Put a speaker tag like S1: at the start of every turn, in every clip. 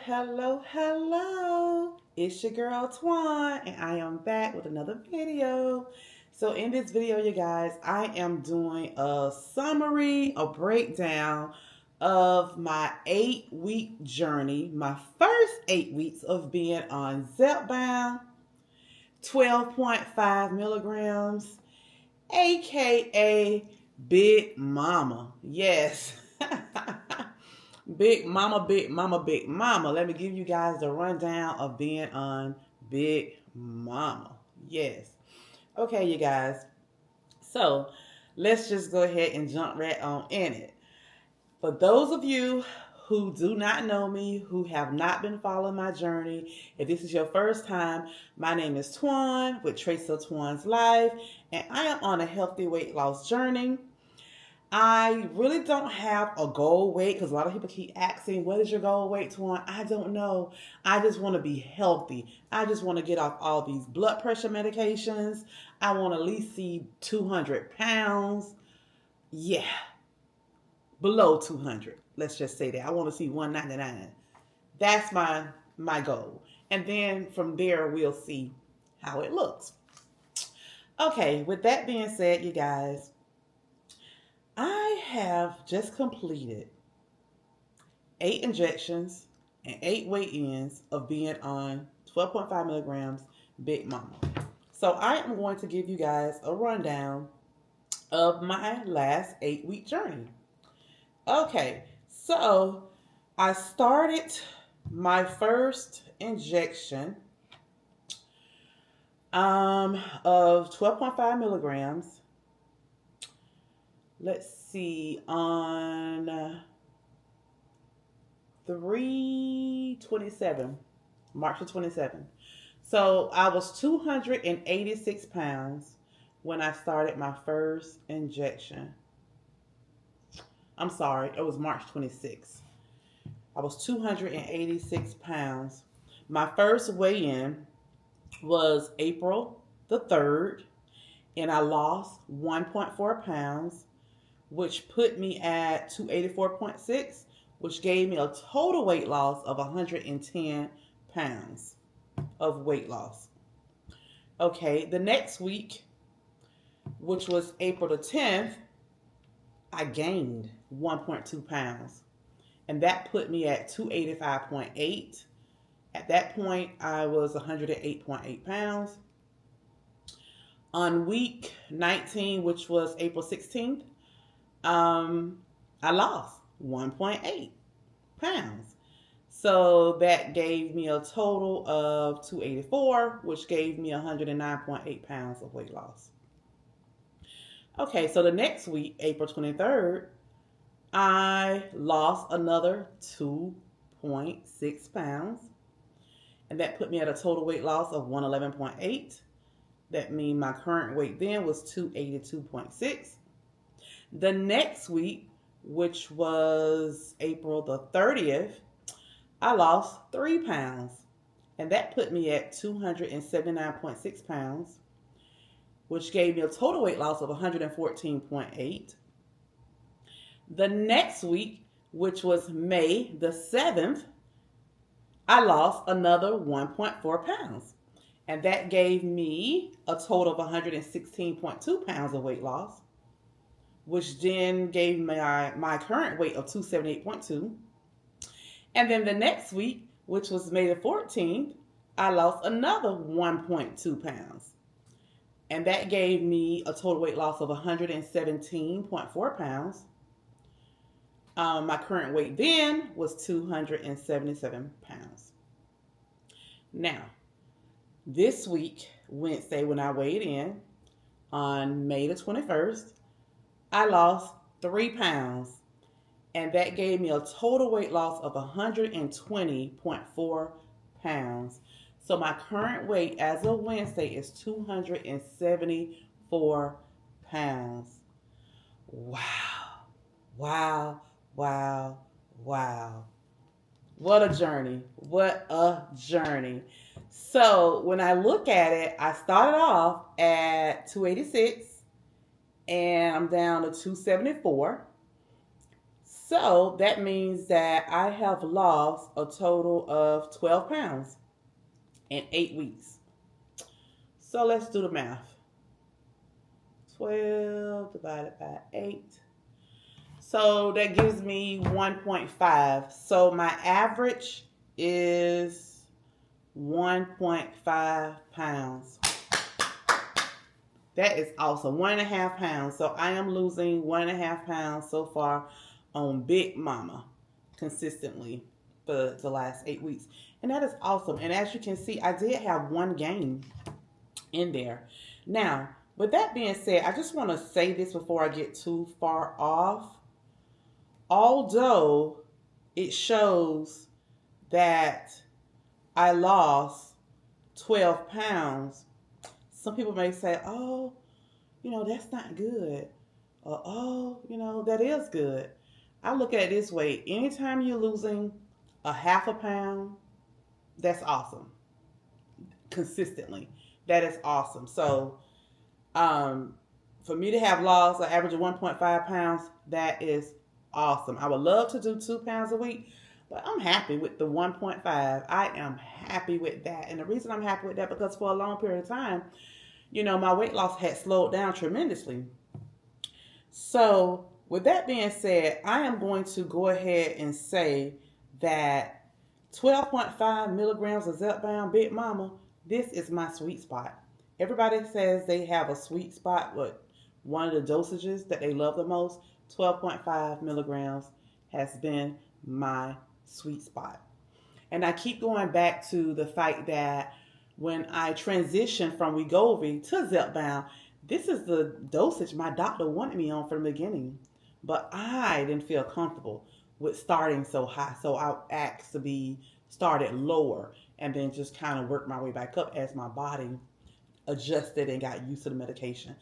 S1: Hello. It's your girl Twan, and I am back with another video. So in this video, you guys, I am doing a summary, a breakdown of my 8-week journey, my first 8 weeks of being on Zepbound, 12.5 milligrams, aka Big Mama. Yes. Big Mama. Let me give you guys the rundown of being on Big Mama. Yes. Okay, you guys. So let's just go ahead and jump right on in it. For those of you who do not know me, who have not been following my journey, if this is your first time, my name is Twan with TracesOfTwaunsLife, and I am on a healthy weight loss journey. I really don't have a goal weight because a lot of people keep asking, what is your goal weight, Twan? I don't know. I just want to be healthy. I just want to get off all these blood pressure medications. I want to at least see 200 pounds. Yeah. Below 200. Let's just say that. I want to see 199. That's my goal. And then from there, we'll see how it looks. Okay, with that being said, you guys, I have just completed 8 injections and 8 weigh-ins of being on 12.5 milligrams Big Mama. So I am going to give you guys a rundown of my last 8-week journey. Okay, so I started my first injection of 12.5 milligrams. Let's see, on 3/27, March the 27th. So I was 286 pounds when I started my first injection. I'm sorry, it was March 26th. I was 286 pounds. My first weigh-in was April the 3rd, and I lost 1.4 pounds, which put me at 284.6, which gave me a total weight loss of 110 pounds of weight loss. Okay, the next week, which was April the 10th, I gained 1.2 pounds, and that put me at 285.8. At that point, I was 108.8 pounds. On week 19, which was April 16th, I lost 1.8 pounds. So that gave me a total of 284, which gave me 109.8 pounds of weight loss. Okay, so the next week, April 23rd, I lost another 2.6 pounds. And that put me at a total weight loss of 111.8. That means my current weight then was 282.6. The next week, which was April the 30th, I lost 3 pounds. And that put me at 279.6 pounds, which gave me a total weight loss of 114.8. The next week, which was May the 7th, I lost another 1.4 pounds. And that gave me a total of 116.2 pounds of weight loss, which then gave me my current weight of 278.2. And then the next week, which was May the 14th, I lost another 1.2 pounds. And that gave me a total weight loss of 117.4 pounds. My current weight then was 277 pounds. Now, this week, Wednesday, when I weighed in on May the 21st, I lost 3 pounds, and that gave me a total weight loss of 120.4 pounds. So my current weight as of Wednesday is 274 pounds. Wow. What a journey. So when I look at it, I started off at 286 and I'm down to 274. So that means that I have lost a total of 12 pounds in 8 weeks. So let's do the math. 12 divided by 8. So that gives me 1.5. So my average is 1.5 pounds. That is awesome. 1.5 pounds. So I am losing 1.5 pounds so far on Big Mama consistently for the last 8 weeks. And that is awesome. And as you can see, I did have one gain in there. Now, with that being said, I just want to say this before I get too far off. Although it shows that I lost 12 pounds, some people may say, oh, that's not good. Or, oh, that is good. I look at it this way. Anytime you're losing a half a pound, that's awesome. Consistently. That is awesome. So, for me to have lost an average of 1.5 pounds, that is awesome. I would love to do 2 pounds a week, but I'm happy with the 1.5. I am happy with that. And the reason I'm happy with that, because for a long period of time, my weight loss had slowed down tremendously. So with that being said, I am going to go ahead and say that 12.5 milligrams of Zepbound Big Mama, this is my sweet spot. Everybody says they have a sweet spot with one of the dosages that they love the most. 12.5 milligrams has been my sweet spot. And I keep going back to the fact that when I transitioned from Wegovy to Zepbound, this is the dosage my doctor wanted me on from the beginning. But I didn't feel comfortable with starting so high. So I asked to be started lower and then just kind of work my way back up as my body adjusted and got used to the medication.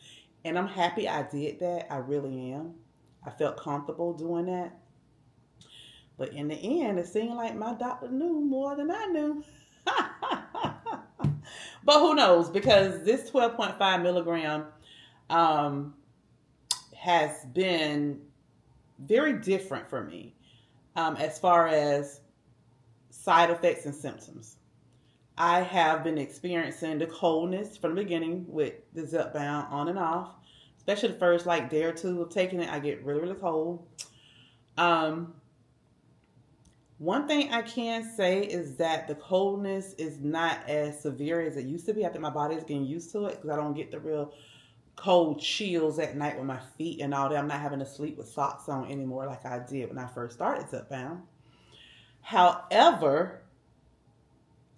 S1: And I'm happy I did that. I really am. I felt comfortable doing that. But in the end, it seemed like my doctor knew more than I knew. But who knows? Because this 12.5 milligram has been very different for me as far as side effects and symptoms. I have been experiencing the coldness from the beginning with the Zepbound on and off, especially the first day or two of taking it. I get really, really cold. One thing I can say is that the coldness is not as severe as it used to be. I think my body is getting used to it because I don't get the real cold chills at night with my feet and all that. I'm not having to sleep with socks on anymore like I did when I first started Zepbound. However,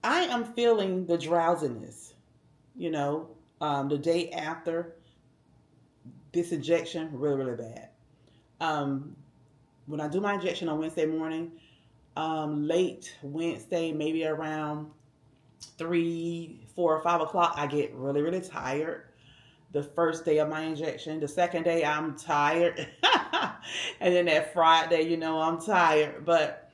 S1: I am feeling the drowsiness, the day after this injection, really, really bad. When I do my injection on Wednesday morning, late Wednesday, maybe around 3, 4, or 5 o'clock, I get really, really tired. The first day of my injection. The second day, I'm tired. And then that Friday, I'm tired. But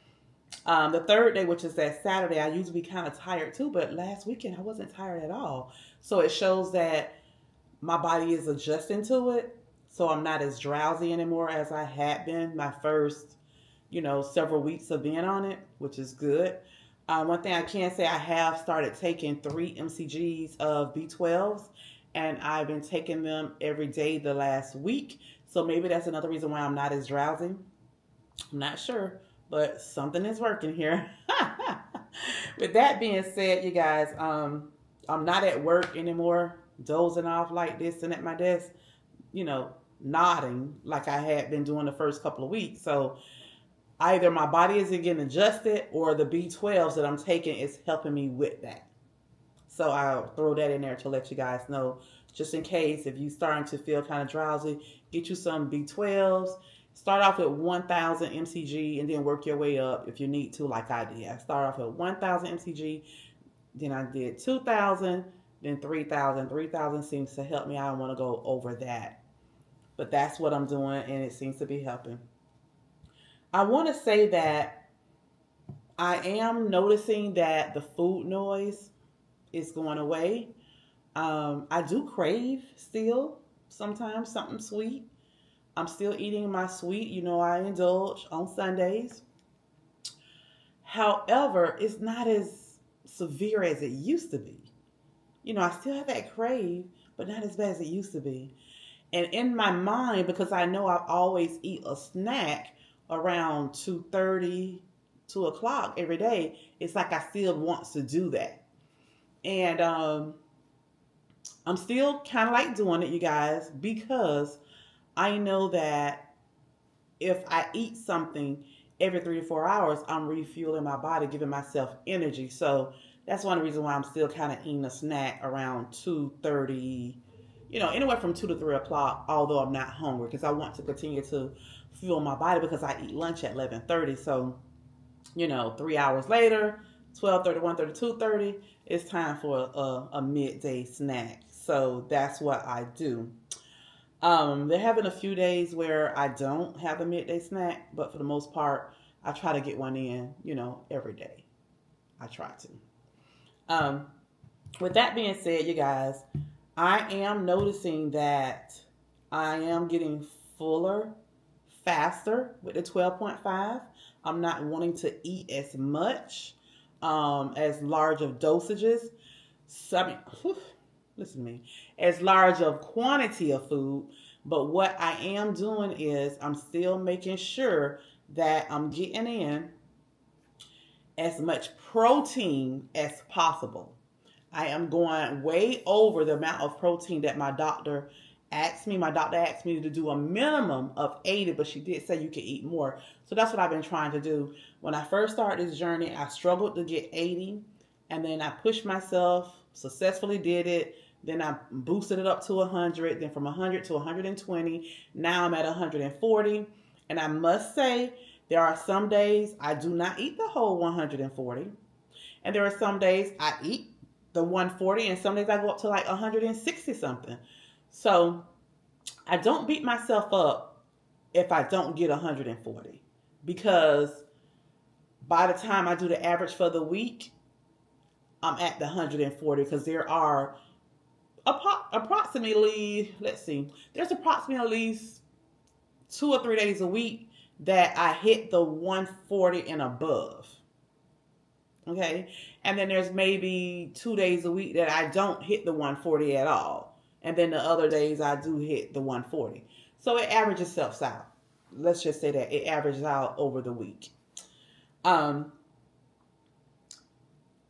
S1: the third day, which is that Saturday, I usually be kind of tired too. But last weekend, I wasn't tired at all. So it shows that my body is adjusting to it. So I'm not as drowsy anymore as I had been my first, several weeks of being on it, which is good. One thing I can say, I have started taking 3 mcgs of B12s. And I've been taking them every day the last week. So maybe that's another reason why I'm not as drowsy. I'm not sure, but something is working here. With that being said, you guys, I'm not at work anymore, dozing off like this and at my desk, nodding like I had been doing the first couple of weeks. So either my body isn't getting adjusted or the B12s that I'm taking is helping me with that. So I'll throw that in there to let you guys know, just in case if you're starting to feel kind of drowsy, get you some B12s. Start off with 1,000 mcg and then work your way up if you need to, like I did. I started off with 1,000 mcg, then I did 2,000, then 3,000. 3,000 seems to help me. I don't want to go over that. But that's what I'm doing, and it seems to be helping. I want to say that I am noticing that the food noise is going away. I do crave still sometimes something sweet. I'm still eating my sweet. You know, I indulge on Sundays. However, it's not as severe as it used to be. You know, I still have that crave, but not as bad as it used to be. And in my mind, because I know I always eat a snack around 2:30, 2 o'clock every day, it's like I still want to do that. And I'm still kind of like doing it, you guys, because I know that if I eat something every 3 to 4 hours, I'm refueling my body, giving myself energy. So that's one reason why I'm still kind of eating a snack around 2:30, you know, anywhere from 2 to 3 o'clock, although I'm not hungry, because I want to continue to fuel my body because I eat lunch at 11:30. So, you know, 3 hours later, 12:30, 1:30, 2:30, it's time for a midday snack. So that's what I do. They're having a few days where I don't have a midday snack, but for the most part, I try to get one in, you know, every day. I try to. Um, with that being said, you guys, I am noticing that I am getting fuller faster with the 12.5. I'm not wanting to eat as much, as large of dosages. So, I mean, listen to me, as large of quantity of food. But what I am doing is I'm still making sure that I'm getting in as much protein as possible. I am going way over the amount of protein that my doctor asked me. My doctor asked me to do a minimum of 80, but she did say you can eat more. So that's what I've been trying to do. When I first started this journey, I struggled to get 80, and then I pushed myself, successfully did it. Then I boosted it up to 100, then from 100 to 120. Now I'm at 140. And I must say, there are some days I do not eat the whole 140. And there are some days I eat the 140, and some days I go up to like 160 something. So I don't beat myself up if I don't get 140, because by the time I do the average for the week, I'm at the 140, because there are approximately, let's see, there's approximately 2 or 3 days a week that I hit the 140 and above. Okay. And then there's maybe 2 days a week that I don't hit the 140 at all. And then the other days I do hit the 140. So it averages itself out. Let's just say that it averages out over the week. I'm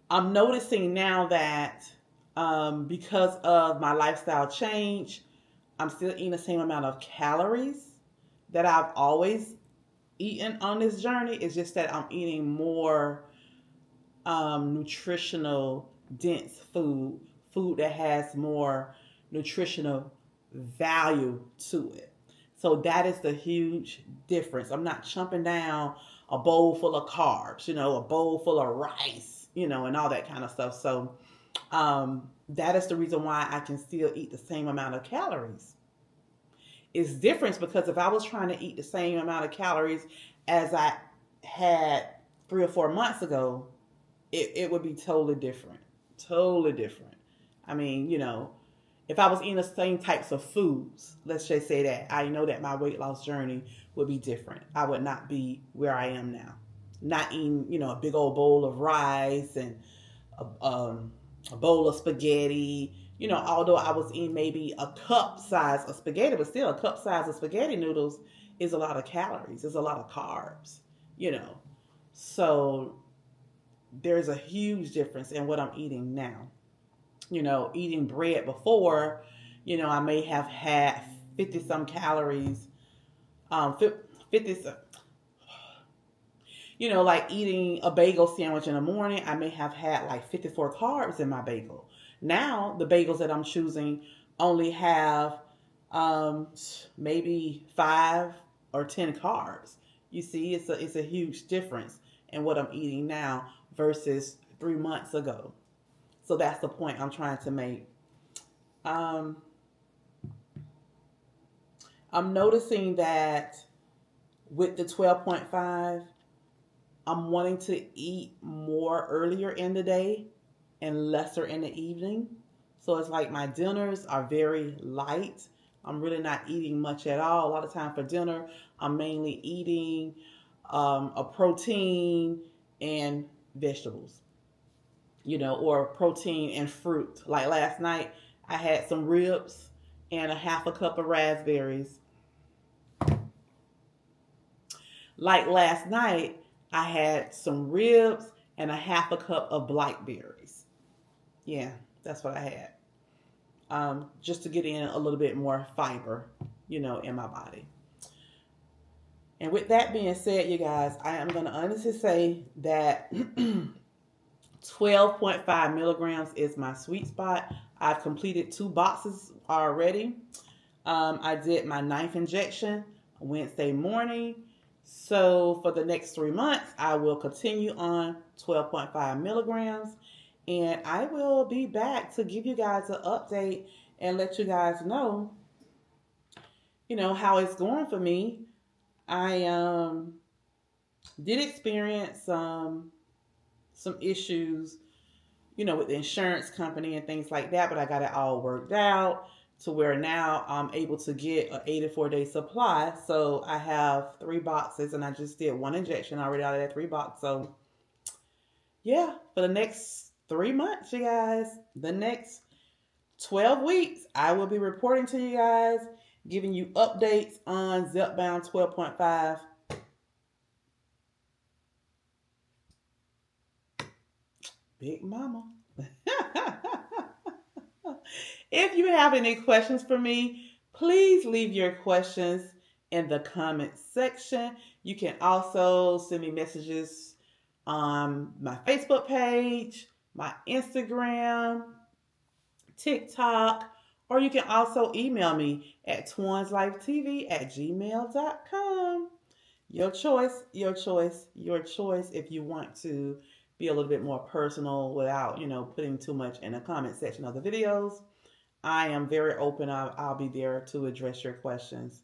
S1: noticing now that because of my lifestyle change, I'm still eating the same amount of calories that I've always eaten on this journey. It's just that I'm eating more nutritional, dense food that has more nutritional value to it. So that is the huge difference. I'm not chumping down a bowl full of carbs, a bowl full of rice, and all that kind of stuff. So that is the reason why I can still eat the same amount of calories. It's different because if I was trying to eat the same amount of calories as I had 3 or 4 months ago, it would be totally different. Totally different. I mean, if I was eating the same types of foods, let's just say that, I know that my weight loss journey would be different. I would not be where I am now. Not eating, a big old bowl of rice and a bowl of spaghetti. Although I was eating maybe a cup size of spaghetti, but still a cup size of spaghetti noodles is a lot of calories. It's a lot of carbs, So there's a huge difference in what I'm eating now. Eating bread before, I may have had 50 some calories, 50 some, like eating a bagel sandwich in the morning, I may have had like 54 carbs in my bagel. Now, the bagels that I'm choosing only have maybe 5 or 10 carbs. You see, it's a huge difference in what I'm eating now versus 3 months ago. So that's the point I'm trying to make. I'm noticing that with the 12.5, I'm wanting to eat more earlier in the day and lesser in the evening. So it's like my dinners are very light. I'm really not eating much at all. A lot of time for dinner, I'm mainly eating a protein and vegetables, or protein and fruit. Like last night, I had some ribs and a half a cup of raspberries. Like last night, I had some ribs and a half a cup of blackberries. Yeah, that's what I had. Just to get in a little bit more fiber, in my body. And with that being said, you guys, I am going to honestly say that 12.5 milligrams is my sweet spot. I've completed 2 boxes already. I did my 9th injection Wednesday morning. So for the next 3 months, I will continue on 12.5 milligrams. And I will be back to give you guys an update and let you guys know, how it's going for me. I did experience some issues, with the insurance company and things like that, but I got it all worked out to where now I'm able to get an 84-day supply. So I have 3 boxes, and I just did 1 injection already out of that 3 boxes. So yeah, for the next 3 months, you guys, the next 12 weeks, I will be reporting to you guys, giving you updates on Zepbound 12.5. Big mama. If you have any questions for me, please leave your questions in the comments section. You can also send me messages on my Facebook page, my Instagram, TikTok, or you can also email me at TwaunsLifeTV@gmail.com. Your choice, your choice, your choice if you want to be a little bit more personal without, putting too much in the comment section of the videos. I am very open. I'll be there to address your questions.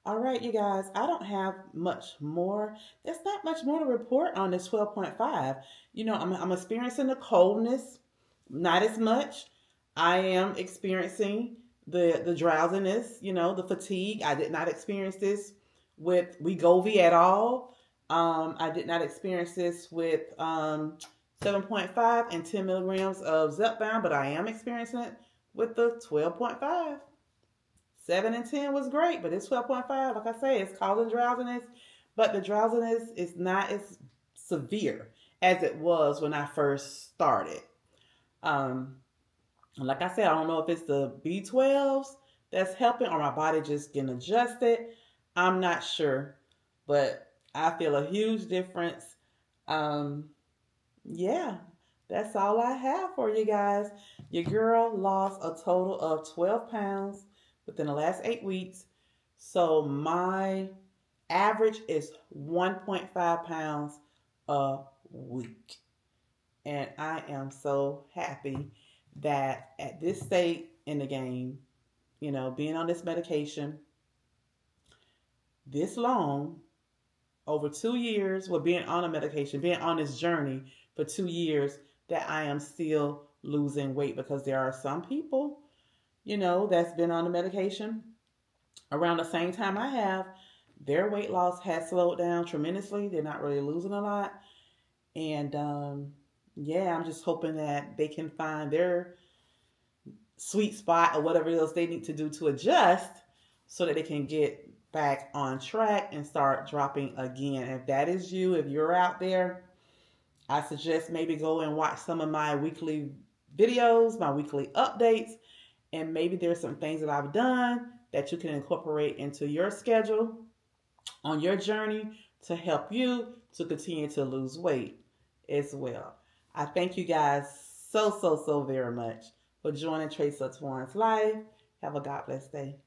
S1: All right, you guys, I don't have much more. There's not much more to report on this 12.5. I'm experiencing the coldness, not as much. I am experiencing the drowsiness, the fatigue. I did not experience this with Wegovy at all. I did not experience this with 7.5 and 10 milligrams of Zepbound, but I am experiencing it with the 12.5. 7 and 10 was great, but it's 12.5. Like I say, it's causing drowsiness, but the drowsiness is not as severe as it was when I first started. Like I said, I don't know if it's the B12s that's helping or my body just getting adjusted. I'm not sure, but I feel a huge difference. Yeah, that's all I have for you guys. Your girl lost a total of 12 pounds within the last 8 weeks. So my average is 1.5 pounds a week. And I am so happy that at this state in the game, being on this medication this long, over 2 years, being on a medication, being on this journey for 2 years, that I am still losing weight, because there are some people, that's been on the medication around the same time I have. Their weight loss has slowed down tremendously. They're not really losing a lot. And I'm just hoping that they can find their sweet spot or whatever else they need to do to adjust so that they can get back on track and start dropping again. If that is you, if you're out there, I suggest maybe go and watch some of my weekly videos, my weekly updates, and maybe there's some things that I've done that you can incorporate into your schedule on your journey to help you to continue to lose weight as well. I thank you guys so very much for joining Trace of TwaunsLife. Have a God bless day.